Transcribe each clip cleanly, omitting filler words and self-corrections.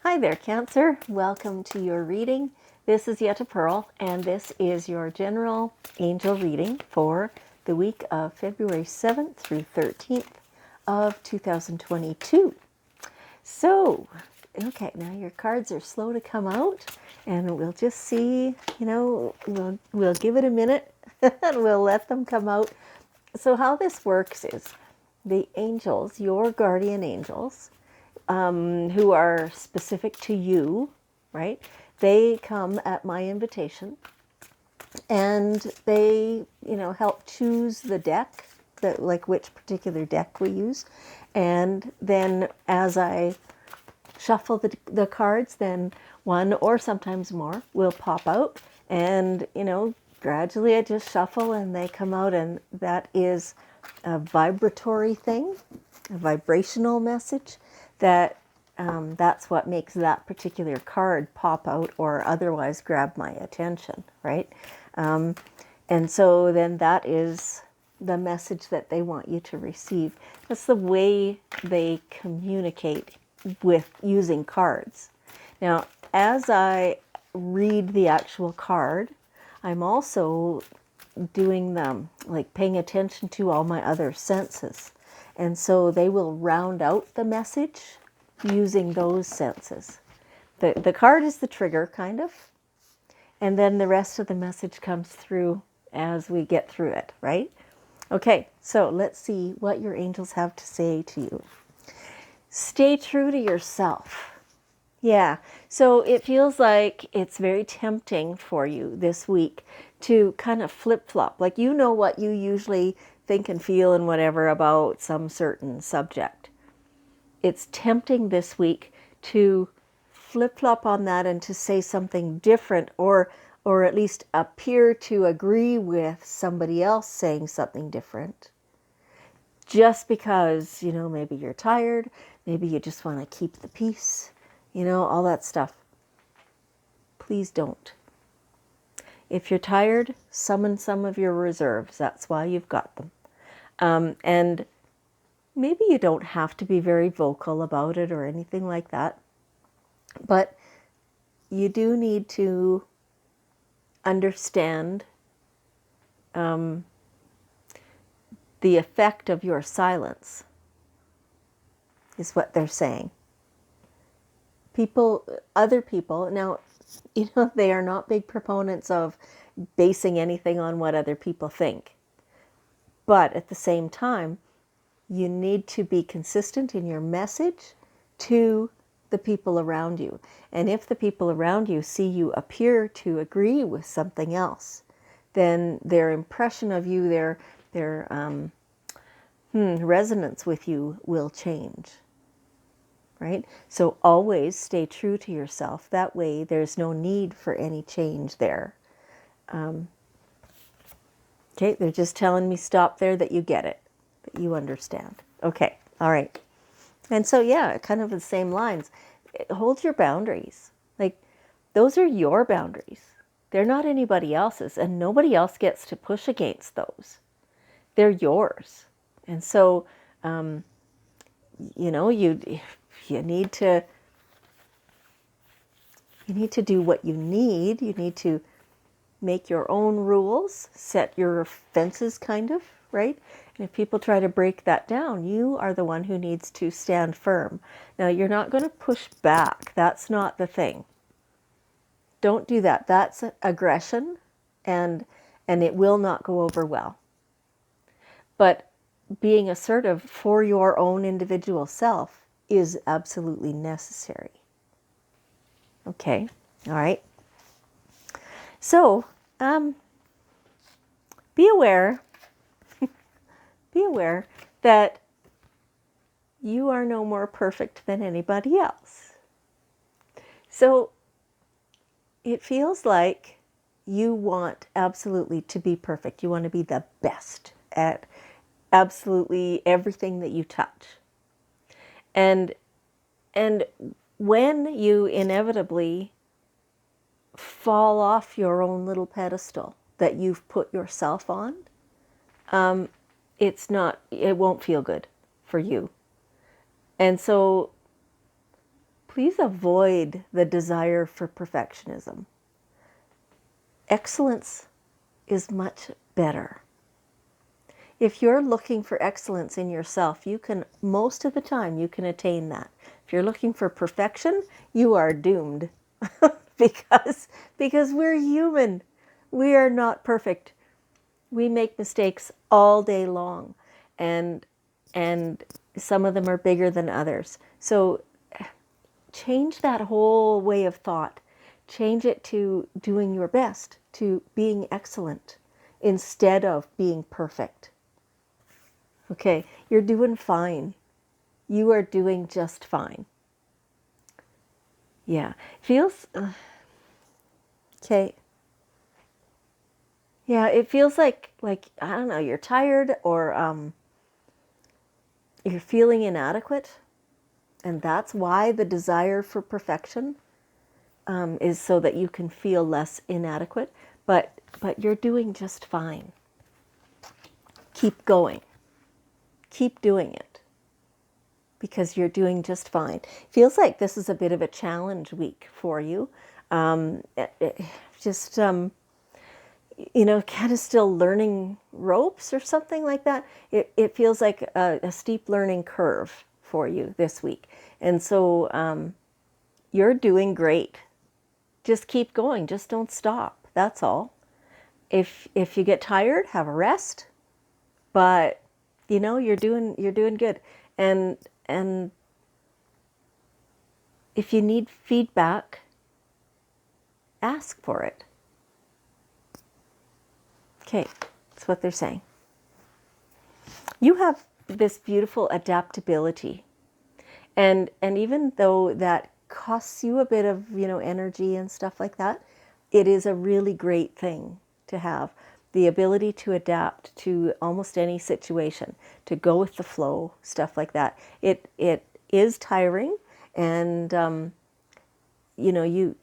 Hi there, Cancer. Welcome to your reading. This is Yetta Pearl, and this is your general angel reading for the week of February 7th through 13th of 2022. So, okay, now your cards are slow to come out, and we'll just see, we'll give it a minute, and we'll let them come out. So how this works is the angels, your guardian angels, who are specific to you, right? They come at my invitation and they, help choose the deck, like which particular deck we use. And then as I shuffle the cards, then one or sometimes more will pop out. And, gradually I just shuffle and they come out, and that is a vibratory thing, a vibrational message that's what makes that particular card pop out or otherwise grab my attention, right? And so then that is the message that they want you to receive. That's the way they communicate with using cards. Now, as I read the actual card, I'm also doing them, like paying attention to all my other senses. And so they will round out the message using those senses. The card is the trigger, kind of. And then the rest of the message comes through as we get through it, right? Okay, so let's see what your angels have to say to you. Stay true to yourself. Yeah, so it feels like it's very tempting for you this week to kind of flip-flop. Like, you know what you usually think and feel and whatever about some certain subject. It's tempting this week to flip-flop on that and to say something different, or at least appear to agree with somebody else saying something different. Just because, maybe you're tired, maybe you just want to keep the peace, all that stuff. Please don't. If you're tired, summon some of your reserves. That's why you've got them. And maybe you don't have to be very vocal about it or anything like that. But you do need to understand the effect of your silence, is what they're saying. Other people, now, they are not big proponents of basing anything on what other people think. But at the same time, you need to be consistent in your message to the people around you. And if the people around you see you appear to agree with something else, then their impression of you, their resonance with you will change. Right? So always stay true to yourself. That way there's no need for any change there. Okay, they're just telling me stop there, that you get it, that you understand. Okay, all right. And so, yeah, kind of the same lines. Hold your boundaries. Like, those are your boundaries. They're not anybody else's, and nobody else gets to push against those. They're yours. And so, you need to do what you need. You need to make your own rules, set your fences, kind of, right? And if people try to break that down, you are the one who needs to stand firm. Now, you're not going to push back. That's not the thing. Don't do that. That's aggression, and it will not go over well. But being assertive for your own individual self is absolutely necessary. Okay, all right. So, be aware that you are no more perfect than anybody else. So, it feels like you want absolutely to be perfect. You want to be the best at absolutely everything that you touch. And when you inevitably fall off your own little pedestal that you've put yourself on, it won't feel good for you. And so please avoid the desire for perfectionism. Excellence is much better. If you're looking for excellence in yourself, you can, most of the time, you can attain that. If you're looking for perfection, you are doomed because we're human. We are not perfect. We make mistakes all day long, and some of them are bigger than others. So change that whole way of thought. Change it to doing your best, to being excellent instead of being perfect. Okay, you're doing fine. You are doing just fine. Yeah, feels okay. Yeah, it feels like I don't know, you're tired or you're feeling inadequate, and that's why the desire for perfection is so that you can feel less inadequate. But you're doing just fine. Keep going. Keep doing it because you're doing just fine. Feels like this is a bit of a challenge week for you. Just you know, kind of still learning ropes or something like that. It feels like a steep learning curve for you this week. And so you're doing great. Just keep going. Just don't stop. That's all. If you get tired, have a rest. But you know, you're doing good. And if you need feedback, ask for it. Okay, that's what they're saying. You have this beautiful adaptability. And even though that costs you a bit of, you know, energy and stuff like that, it is a really great thing to have. The ability to adapt to almost any situation, to go with the flow, stuff like that. It is tiring, and you know, you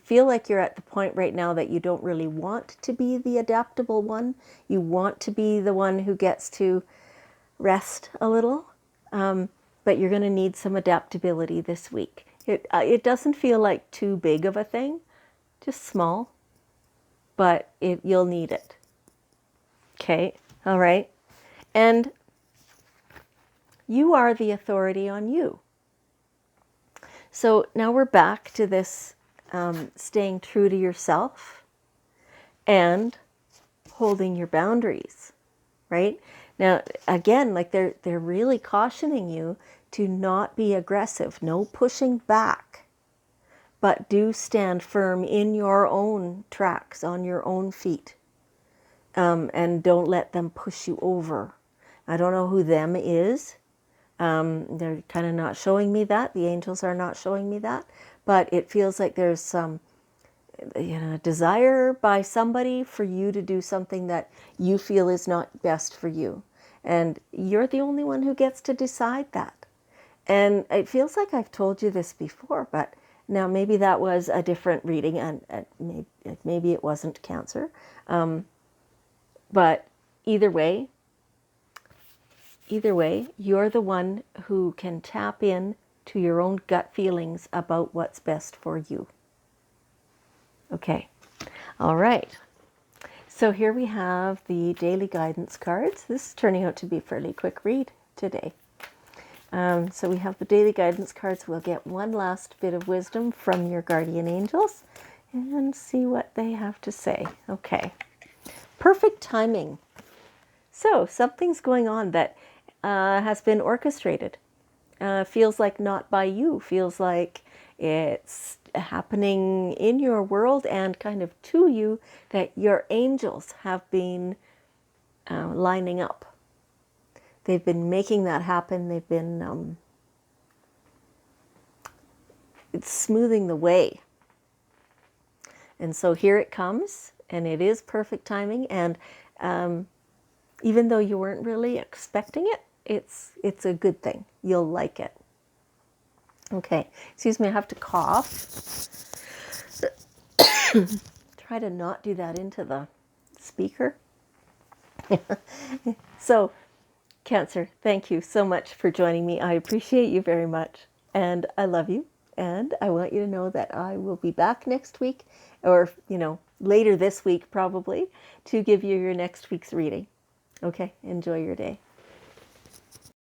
feel like you're at the point right now that you don't really want to be the adaptable one. You want to be the one who gets to rest a little, but you're going to need some adaptability this week. It doesn't feel like too big of a thing, just small, but you'll need it. Okay, all right. And you are the authority on you. So now we're back to this staying true to yourself and holding your boundaries, right? Now, again, like they're really cautioning you to not be aggressive, no pushing back, but do stand firm in your own tracks, on your own feet, and don't let them push you over. I don't know who them is. They're kind of not showing me that. The angels are not showing me that, but it feels like there's some, you know, desire by somebody for you to do something that you feel is not best for you. And you're the only one who gets to decide that. And it feels like I've told you this before, but now maybe that was a different reading, and maybe it wasn't Cancer. But either way, you're the one who can tap in to your own gut feelings about what's best for you. Okay, all right. So here we have the daily guidance cards. This is turning out to be a fairly quick read today. So we have the daily guidance cards. We'll get one last bit of wisdom from your guardian angels and see what they have to say. Okay, perfect timing. So something's going on that has been orchestrated. Feels like not by you. Feels like it's happening in your world and kind of to you, that your angels have been lining up. They've been making that happen. They've been it's smoothing the way. And so here it comes, and it is perfect timing. And even though you weren't really expecting it, it's a good thing. You'll like it. Okay, excuse me, I have to cough. Try to not do that into the speaker. So, Cancer, thank you so much for joining me. I appreciate you very much. And I love you. And I want you to know that I will be back next week, or, later this week probably, to give you your next week's reading. Okay, enjoy your day.